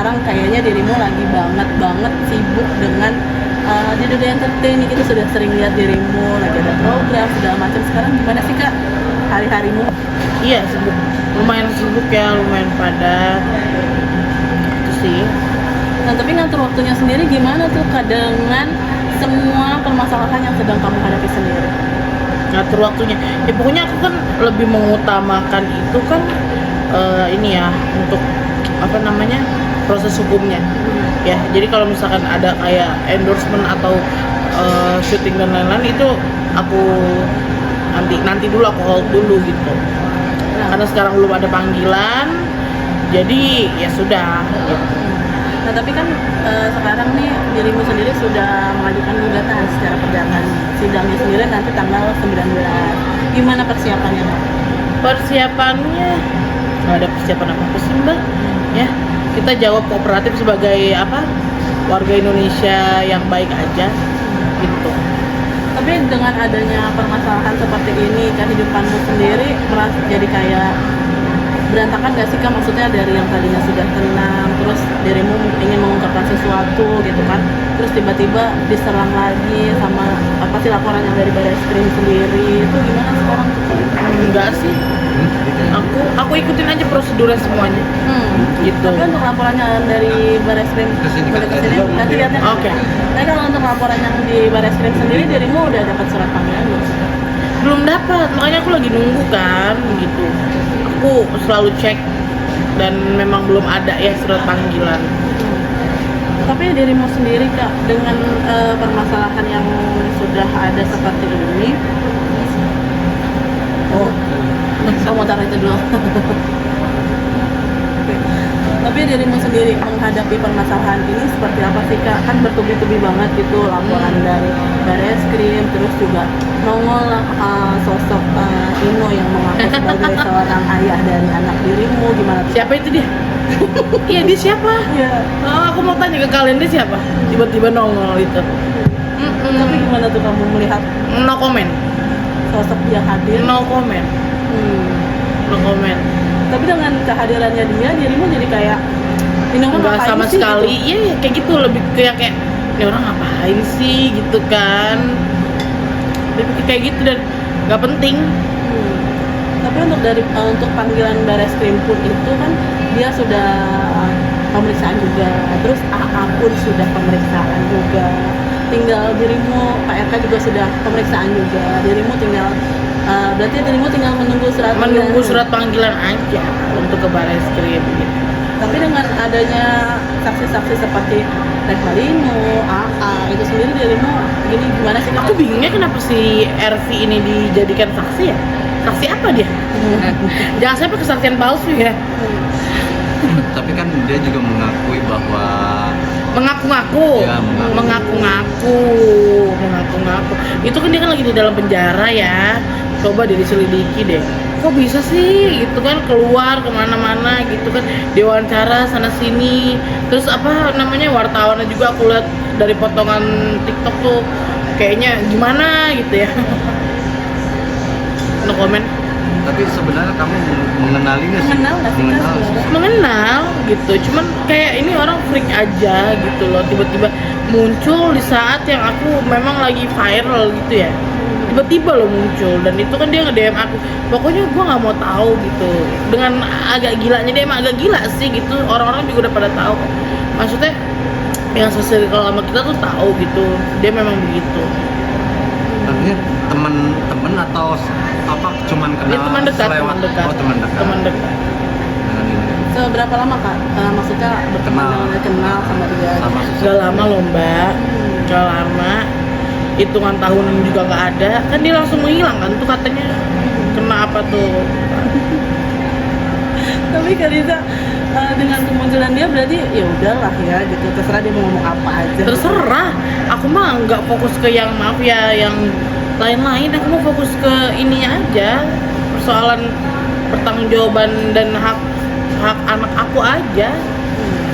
sekarang kayaknya dirimu lagi banget sibuk dengan di dunia entertain gitu, sudah sering lihat dirimu lagi ada program segala macam. Sekarang gimana sih Kak hari-harimu? Iya, sibuk, lumayan sibuk ya, lumayan padat itu sih. Nah tapi ngatur waktunya sendiri gimana tuh Kak dengan semua permasalahan yang sedang kamu hadapi sendiri? Ngatur waktunya ya, pokoknya aku kan lebih mengutamakan itu kan ini ya, untuk apa namanya, proses hukumnya ya. Jadi kalau misalkan ada kayak endorsement atau syuting dan lain-lain, itu aku nanti dulu, aku hold dulu gitu. Karena sekarang belum ada panggilan, jadi ya sudah gitu. Nah tapi kan sekarang nih dirimu sendiri sudah mengajukan gugatan secara perdana. Sidangnya sendiri nanti tanggal 19. Gimana persiapannya Mbak? Persiapannya nggak ada persiapan apa sih Mbak ya, kita jawab kooperatif sebagai apa, warga Indonesia yang baik aja gitu. Tapi dengan adanya permasalahan seperti ini, kehidupanmu sendiri merasa jadi kayak berantakan gak sih Kak? Maksudnya dari yang tadinya sudah tenang, terus dirimu ingin mengungkapkan sesuatu gitu kan, terus tiba-tiba diserang lagi sama apa sih laporan yang dari Barreskrim sendiri, itu gimana sekarang? Enggak sih, aku ikutin aja prosedurnya semuanya gitu. Tapi untuk laporannya dari Barreskrim nanti lihatnya. Oke. Tapi kalau untuk laporan yang di Barreskrim sendiri, dirimu udah dapat surat panggilan belum? Belum dapat, makanya aku lagi nunggu kan gitu. Aku selalu cek dan memang belum ada ya surat panggilan. Tapi dirimu sendiri Kak, dengan permasalahan yang sudah ada seperti ini, mau taruh itu dulu. Oke. Tapi dirimu sendiri menghadapi permasalahan ini seperti apa sih Kak? Kan bertubi-tubi banget gitu laporan dari Barreskrim, terus juga nongol lah sosok Ino yang mengaku sebagai seorang ayah dari anak dirimu, gimana tuh? Siapa itu dia? Iya, dia siapa? Iya. Oh, aku mau tanya ke kalian, dia siapa? Tiba-tiba nongol itu. Tapi gimana tuh kamu melihat No comment. sosok dia hadir? No comment. No comment. Tapi dengan kehadirannya dia, dirimu jadi kayak ini orang Enggak ngapain sama sih, sekali. gitu? Iya, ya, kayak gitu, lebih kayak ini orang ngapain sih gitu kan. Lebih kayak gitu dan nggak penting. Tapi untuk panggilan Barreskrim pun itu kan dia sudah pemeriksaan juga, terus AA pun sudah pemeriksaan juga, tinggal dirimu, Pak RK juga sudah pemeriksaan juga, dirimu tinggal berarti dirimu tinggal menunggu surat panggilan aja untuk ke Barreskrim gitu. Tapi dengan adanya saksi-saksi seperti Revalino, AA itu sendiri, dirimu gini gimana sih? Aku bingungnya kenapa si RV ini dijadikan saksi ya? Saksi apa dia? Jangan sampai kesaksian palsu ya. Tapi kan dia juga mengakui bahwa Mengaku-ngaku. Ya, mengaku-ngaku. Itu kan dia kan lagi di dalam penjara ya. Coba deh diselidiki deh. Kok bisa sih gitu kan keluar kemana-mana gitu kan, diwawancara sana sini. Terus apa namanya, wartawannya juga aku lihat dari potongan TikTok tuh kayaknya gimana gitu ya. No comment. tapi sebenarnya kamu mengenalinya sih. Mengenal nggak sih, Kak, Mengenal. sebenarnya? Mengenal gitu, cuman kayak ini orang freak aja gitu loh, tiba-tiba muncul di saat yang aku memang lagi viral gitu ya, tiba-tiba lo muncul, dan itu kan dia nge-DM aku, pokoknya gue nggak mau tahu gitu, dengan agak gilanya dia, emang agak gila sih gitu, orang-orang juga udah pada tahu, maksudnya yang sesirkel sama kita tuh tahu gitu, dia memang begitu. Artinya teman-teman atau apa, cuman kenal Dia teman dekat, selewat? Oh, teman dekat. teman dekat. Dengan ini. Seberapa lama Kak? Maksudnya berteman, kenal sama dia? Sama Gak lama loh mbak, gak lama, hitungan tahunan juga gak ada, kan dia langsung menghilang kan tuh katanya, kena apa tuh. Tapi Kak Riza, dengan kemunculan dia berarti ya udahlah ya gitu, terserah dia mau ngomong apa aja. Terserah, aku mah nggak fokus ke yang maaf ya, yang lain-lain, aku mau fokus ke ininya aja, persoalan pertanggungjawaban dan hak anak aku aja.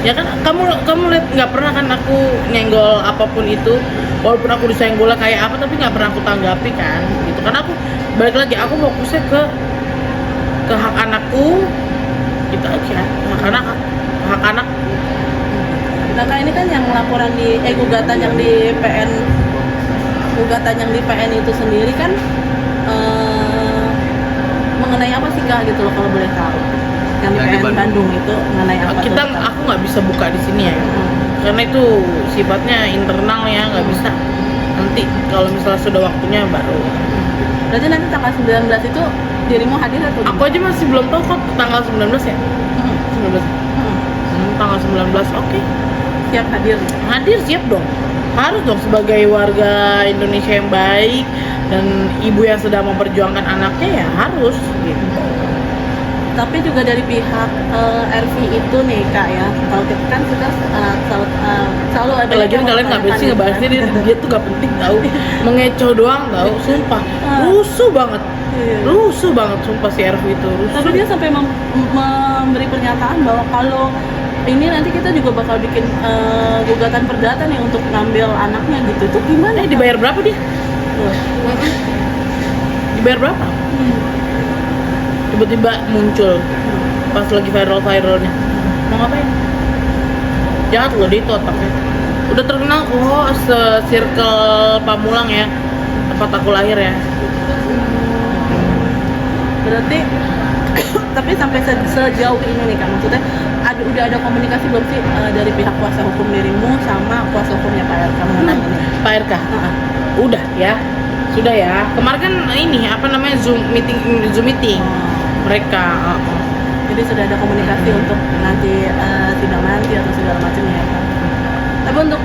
Ya kan, kamu lihat nggak pernah kan aku nyenggol apapun itu, walaupun aku disenggolnya kayak apa, tapi nggak pernah aku tanggapi kan, gitu kan. Aku balik lagi, aku fokusnya ke hak anakku, gitu aja. Hak anak laporan di gugatan yang di PN, gugatan yang di PN itu sendiri kan mengenai apa sih Kak gitu loh kalau boleh tahu? Yang di Yang di PN Bandung. Bandung itu mengenai apa? Kita tuh, Kak? aku nggak bisa buka di sini ya, karena itu sifatnya internal ya, nggak bisa. Nanti kalau misalnya sudah waktunya baru. Berarti nanti tanggal 19 itu dirimu hadir atau Aku aja masih belum tahu kok tanggal 19 ya. 19. Tanggal 19. Oke. siap hadir? Hadir, siap dong. Harus dong sebagai warga Indonesia yang baik dan ibu yang sedang memperjuangkan anaknya ya harus gitu. Tapi juga dari pihak RV itu nih Kak ya, kalau kita kan kita selalu ada Apalagi yang kalian nggak mempertanyakan sih ngebahasnya dia tuh gak penting tahu. Mengecoh doang tahu, sumpah. Rusuh banget. Iya. Rusuh banget sumpah si RV itu rusuh. Tapi dia sampai memberi pernyataan bahwa kalau ini nanti kita juga bakal bikin gugatan perdata nih untuk ngambil anaknya gitu. Itu gimana? dibayar berapa dia? Dibayar berapa? Tiba-tiba muncul pas lagi viral-viralnya. Mau ngapain? Jahat loh dia itu otaknya. Udah terkenal se-circle Pamulang ya, tempat aku lahir ya. Berarti tapi sampai sejauh ini nih Kak, maksudnya udah ada komunikasi belum sih dari pihak kuasa hukum dirimu sama kuasa hukumnya Pak RK mengenai ini? Pak RK, udah ya, sudah ya. Kemarin kan ini apa namanya Zoom meeting mereka. Jadi sudah ada komunikasi untuk nanti sidang nanti atau segala macamnya ya Kak. Tapi untuk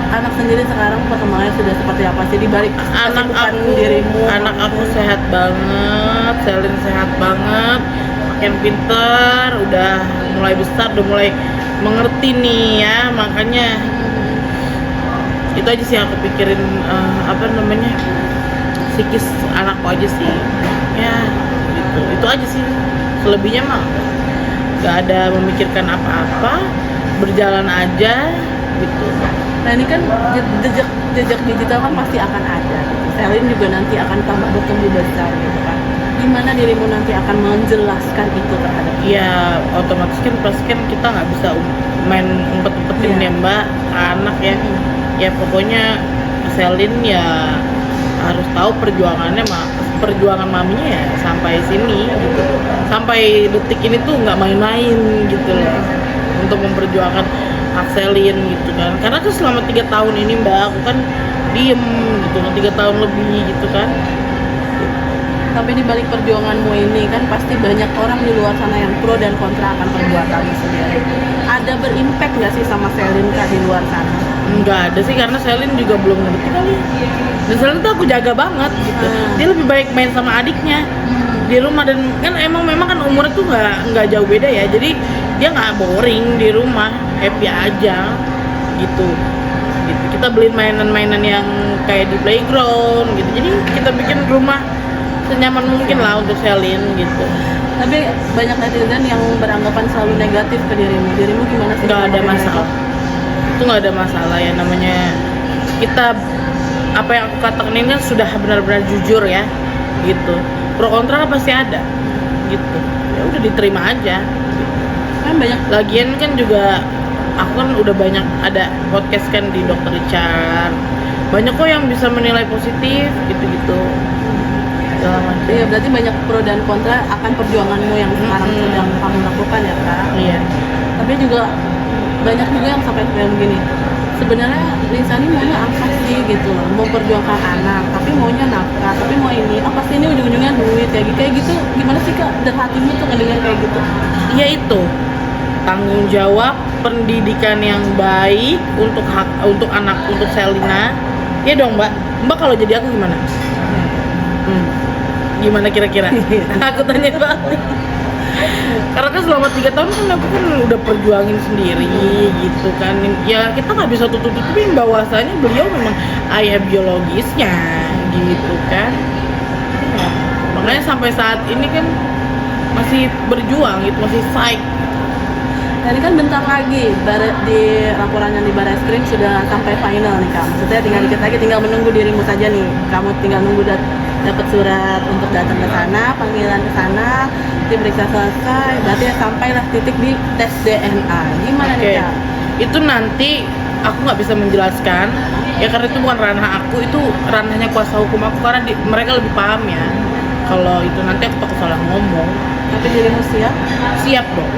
anak sendiri sekarang perkembangannya sudah seperti apa sih di balik kesibukan dirimu? Anak aku sehat banget, Selin sehat banget, makin pinter, udah mulai besar, udah mulai mengerti nih ya, makanya itu aja sih yang aku pikirin, apa namanya, psikis anakku aja sih, ya gitu, itu aja sih, selebihnya mah gak ada memikirkan apa-apa, berjalan aja gitu. Nah ini kan jejak digital kan pasti akan ada. Selin juga nanti akan tambah bertumbuh besar gitu kan. Gimana dirimu nanti akan menjelaskan itu terhadap Ya otomatis kan pasti kan kita nggak bisa main umpet-umpetin Iya. ya mbak anak ya. Ya pokoknya Selin ya harus tahu perjuangan maminya ya sampai sini gitu. Sampai detik ini tuh nggak main-main gitu loh untuk memperjuangkan hak Selin gitu kan. Karena kan selama 3 tahun ini mbak aku kan diem gitu, 3 tahun lebih gitu kan. Tapi di balik perjuanganmu ini kan pasti banyak orang di luar sana yang pro dan kontra akan perbuatanmu sendiri. Ada berimpact nggak sih sama Selin Kak di luar sana? Enggak ada sih karena Selin juga belum ngerti kali. Dan Selin tuh aku jaga banget gitu. Dia lebih baik main sama adiknya di rumah dan kan memang kan umurnya tuh nggak jauh beda ya. Jadi dia nggak boring di rumah, happy aja gitu. Kita beliin mainan-mainan yang kayak di playground gitu. Jadi kita bikin rumah senyaman mungkin lah untuk Selin gitu. Tapi banyak netizen yang beranggapan selalu negatif ke dirimu. Dirimu gimana sih? Nggak ada masalah. Itu nggak ada masalah ya, namanya kita apa yang aku katakan ini kan sudah benar-benar jujur ya gitu. Pro kontra pasti ada gitu. Ya udah diterima aja. Kan banyak Lagian kan juga aku kan udah banyak ada podcast kan di Dr. Richard. Banyak kok yang bisa menilai positif gitu-gitu. Iya, berarti banyak pro dan kontra akan perjuanganmu yang sekarang sedang kamu lakukan ya Kak. Iya. Tapi juga banyak juga yang sampai kayak begini. Sebenarnya Lisa ini maunya apa sih gitu loh, mau perjuangkan anak, tapi maunya nafkah, tapi mau ini, oh pasti ini ujung-ujungnya duit ya, kayak gitu. Gimana sih Kak, dan hatimu tuh ngedengar kayak gitu? Iya itu tanggung jawab pendidikan yang baik untuk anak untuk Selina. Iya dong mbak. Mbak kalau jadi aku gimana? Gimana kira-kira? Aku tanya balik. Karena kan selama 3 tahun kan aku kan udah perjuangin sendiri gitu kan. Ya kita nggak bisa tutup-tutupin bahwasanya beliau memang ayah biologisnya gitu kan. Ya, makanya sampai saat ini kan masih berjuang gitu, masih fight. Nah, ini kan bentar lagi di laporan yang di Barreskrim sudah sampai final nih Kak. Maksudnya tinggal dikit lagi, tinggal menunggu dirimu saja nih. Kamu tinggal nunggu dapat surat untuk datang ke sana, panggilan ke sana, diperiksa selesai. Berarti sampailah titik di tes DNA. Gimana nih Kak? Itu nanti aku nggak bisa menjelaskan ya, karena itu bukan ranah aku, itu ranahnya kuasa hukum aku, karena mereka lebih paham ya. Kalau itu nanti aku takut salah ngomong. Tapi dirimu Siap dong.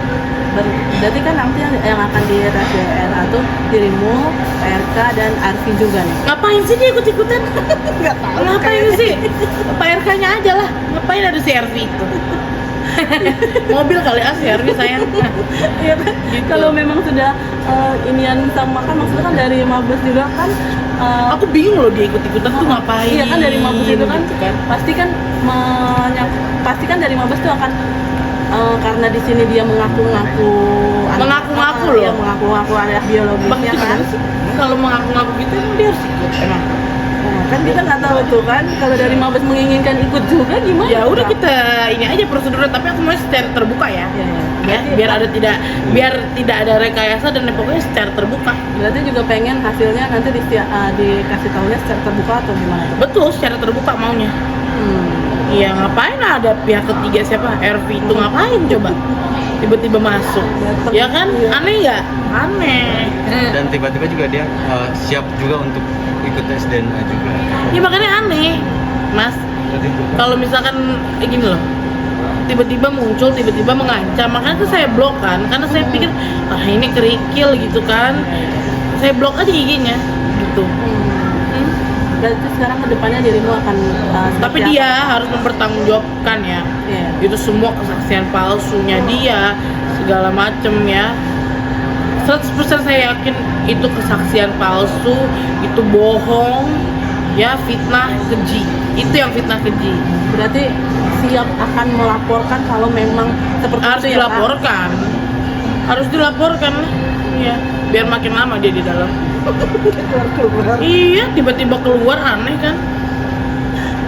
berarti kan nanti yang akan di rasio DNA tuh dirimu, PRK dan Arfi juga nih. Ngapain sih dia ikut-ikutan? Nggak tahu. Ngapain sih? Pak RK-nya aja lah. Ngapain ada si RV itu? Mobil kali si RV sayang. Iya kan? Gitu. Kalau memang sudah inian sama kan, maksudnya kan dari Mabes juga kan. Aku bingung loh dia ikut-ikutan tuh ngapain? Iya kan, dari Mabes itu kan, gitu kan. pasti kan dari Mabes tuh akan karena di sini dia mengaku-ngaku Mengaku-ngaku loh. Iya, mengaku-ngaku anak biologisnya kan. Kalau mengaku-ngaku gitu emang dia harus ikut emang. Nah, kan kita nggak tahu tuh kan, kalau dari Mabes menginginkan ikut juga gimana? Ya udah Kak? kita ini aja prosedurnya, tapi aku mau secara terbuka ya. Iya, iya. Ya, biar tidak ada rekayasa dan pokoknya secara terbuka. Berarti juga pengen hasilnya nanti dikasih tahunya secara terbuka atau gimana tuh? Betul, secara terbuka maunya. Iya, ngapain ada pihak ketiga siapa? RV itu ngapain coba? Tiba-tiba masuk. Ya kan? Aneh nggak? Aneh. Dan tiba-tiba juga dia siap juga untuk ikut tes DNA juga. Ya makanya aneh, Mas. Kalau misalkan gini loh, tiba-tiba muncul, tiba-tiba mengancam, makanya tuh saya blok kan, karena saya pikir ini kerikil gitu kan, saya blok aja IG-nya gitu. Berarti sekarang kedepannya dirimu akan Tapi seperti dia apa? harus mempertanggungjawabkan ya, Iya. itu semua kesaksian palsunya dia, segala macem ya. 100% saya yakin itu kesaksian palsu, itu bohong, ya fitnah keji. Itu yang fitnah keji. Berarti siap akan melaporkan kalau memang seperti Harus itu ya, Kak? dilaporkan. Harus dilaporkan lah. Iya, biar makin lama dia di dalam. Iya, tiba-tiba keluar aneh kan.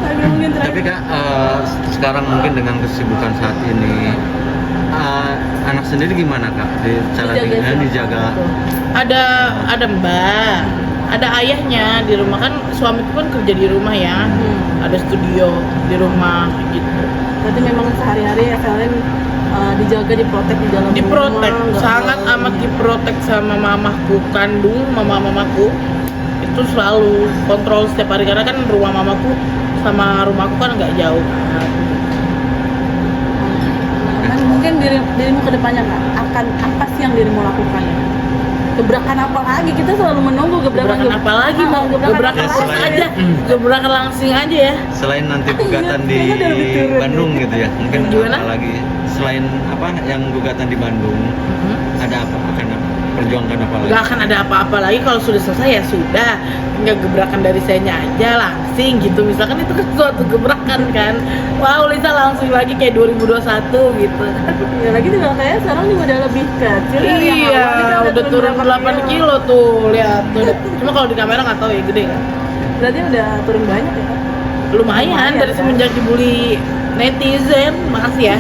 Aduh, mungkin Tapi terakhir. Kak, sekarang mungkin dengan kesibukan saat ini, anak sendiri gimana Kak? Cara dijaga. Ada mbak, ada ayahnya di rumah, kan suamiku kan kerja di rumah ya. Ada studio di rumah gitu. Berarti memang sehari-hari SLN dijaga, diprotek di dalam Diprotek, rumah, nggak sangat boleh. amat diprotek sama mamaku kandung, mamaku. Itu selalu kontrol setiap hari, karena kan rumah mamaku sama rumahku kan nggak jauh. Kan mungkin dirimu kedepannya Kak, akan apa sih yang dirimu lakukan ya? Gebrakan apa lagi? Kita selalu menunggu Gebrakan apa lagi, Bang? Gebrakan apa langsung lagi? aja. Gebrakan langsung aja ya. Selain nanti gugatan di Iya, udah lebih turun Bandung gitu ya, mungkin Gimana? apa lagi? Selain apa yang gugatan di Bandung, ada apa? Akan perjuangkan apa lagi? Nggak akan ada apa-apa lagi kalau sudah selesai ya sudah. Nggak gebrakan dari sayanya aja langsing gitu. Misalkan itu kan suatu gebrakan kan. Wow, Lisa langsung lagi kayak 2021 gitu. Ya lagi juga kayaknya sekarang juga udah lebih kecil ya, yang Iya, awalnya kan udah turun berapa 8 kilo tuh, lihat tuh. Cuma kalau di kamera nggak tahu ya gede kan. Berarti udah turun banyak ya Kak? Lumayan dari kan? semenjak dibully netizen, makasih ya.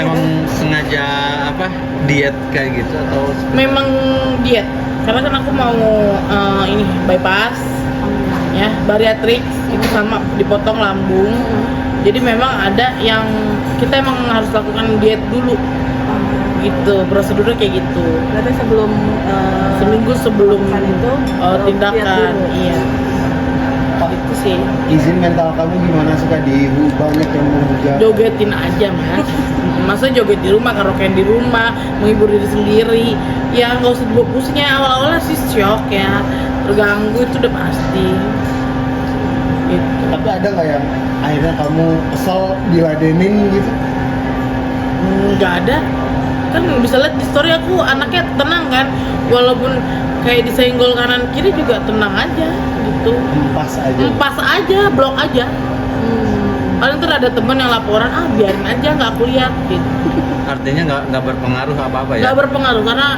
Emang sengaja apa diet kayak gitu atau Memang diet, karena kan aku mau ini bypass ya, bariatrik itu sama dipotong lambung. Jadi memang ada yang kita emang harus lakukan diet dulu gitu, prosedurnya kayak gitu. Berarti sebelum Seminggu sebelum melakukan itu lihat tindakan, dulu. iya. Itu sih, Izin mental kamu gimana sih Kak? Banyak yang menghujat. jogetin aja mas. Masa joget di rumah, karaokean di rumah, menghibur diri sendiri. Ya nggak usah dibawa pusingnya, awal-awalnya sih shock ya, terganggu itu udah pasti. Gitu. Tapi ada nggak yang akhirnya kamu kesel diladenin gitu? Nggak ada, kan bisa lihat di story aku anaknya tenang kan, walaupun kayak disenggol kanan kiri juga tenang aja gitu. Empas aja, blok aja. Paling ntar ada temen yang laporan, biarin aja, nggak aku lihat gitu. artinya nggak berpengaruh apa-apa ya? Nggak berpengaruh, karena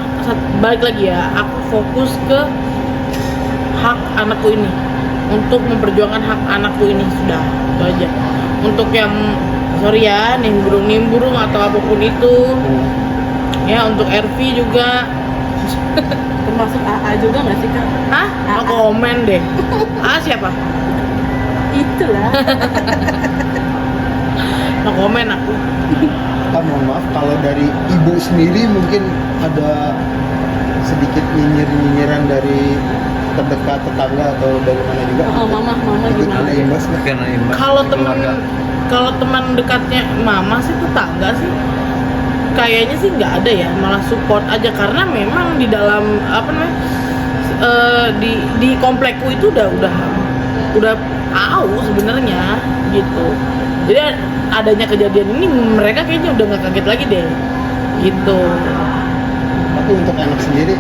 balik lagi ya, aku fokus ke hak anakku ini, untuk memperjuangkan hak anakku ini, sudah itu aja. Untuk yang sorry ya, nimbrung atau apapun itu ya, untuk RV juga. Termasuk AA juga nggak sih Kak? Hah? Mau komen deh. Siapa? Itulah. Mau komen aku. Kak mohon maaf, kalau dari ibu sendiri mungkin ada sedikit nyinyiran dari terdekat, tetangga atau dari mana juga? Oh, mama Itu gimana? ada imbas nggak? Karena imbas Kalau keluarga. teman dekatnya mama sih, tetangga sih kayaknya sih nggak ada ya, malah support aja karena memang di dalam apa namanya di komplekku itu udah tahu sebenarnya gitu. Jadi adanya kejadian ini mereka kayaknya udah nggak kaget lagi deh gitu. Tapi untuk anak sendiri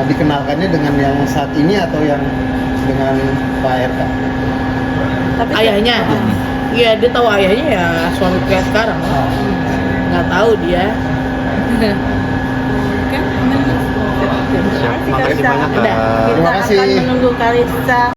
dikenalkannya dengan yang saat ini atau yang dengan Pak RK? Tapi Ayahnya, iya dia tahu ayahnya ya suami kayak sekarang. Nggak tahu dia. Kan? Siap, makasih banyak, Kak. Kita Terima kasih. akan menunggu Kalista